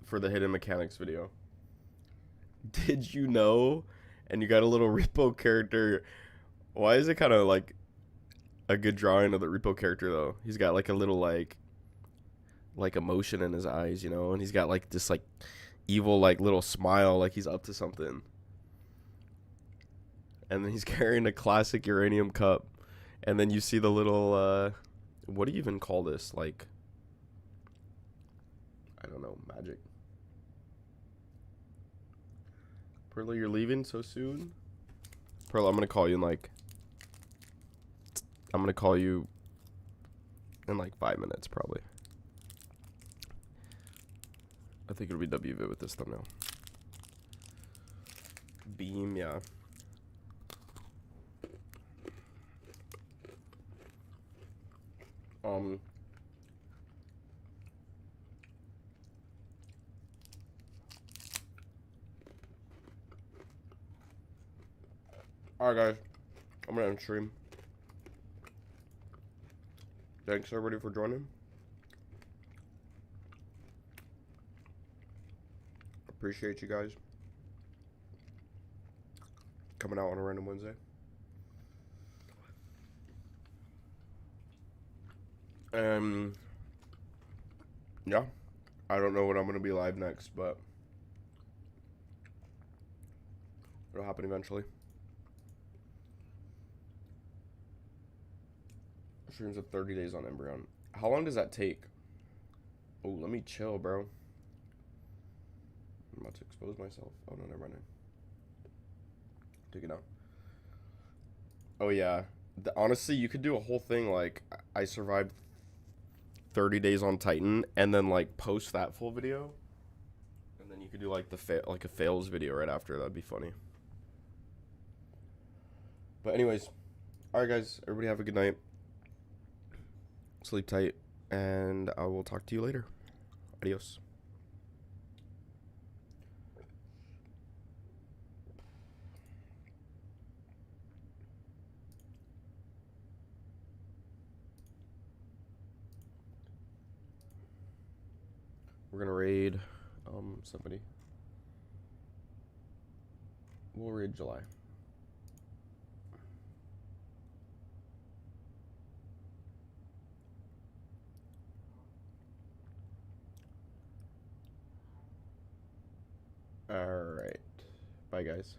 hidden mechanics video. Did you know? And you got a little R.E.P.O character. Why is it kind of like a good drawing of the R.E.P.O character though? He's got like a little like emotion in his eyes, you know, and he's got like this like evil like little smile, like he's up to something. And then he's carrying a classic uranium cup, and then you see the little what do you even call this? Like, I don't know, magic. Perla, you're leaving so soon? Perla, I'm gonna call you in like, I'm gonna call you in like 5 minutes probably. I think it'll be WV with this thumbnail. Beam, yeah. Alright guys, I'm gonna end stream. Thanks everybody for joining. Appreciate you guys coming out on a random Wednesday. Yeah, I don't know when I'm gonna be live next, but it'll happen eventually. Streams of 30 days on Embryon. How long does that take? Oh, let me chill, bro. I'm about to expose myself. Oh no, never mind. Take it out. Oh yeah. Honestly, you could do a whole thing like I survived 30 days on Titan, and then like post that full video, and then you could do like a fails video right after. That'd be funny. But anyways, all right guys, everybody have a good night. Sleep tight, and I will talk to you later. Adios. We're gonna raid somebody. We'll raid July. All right. Bye guys.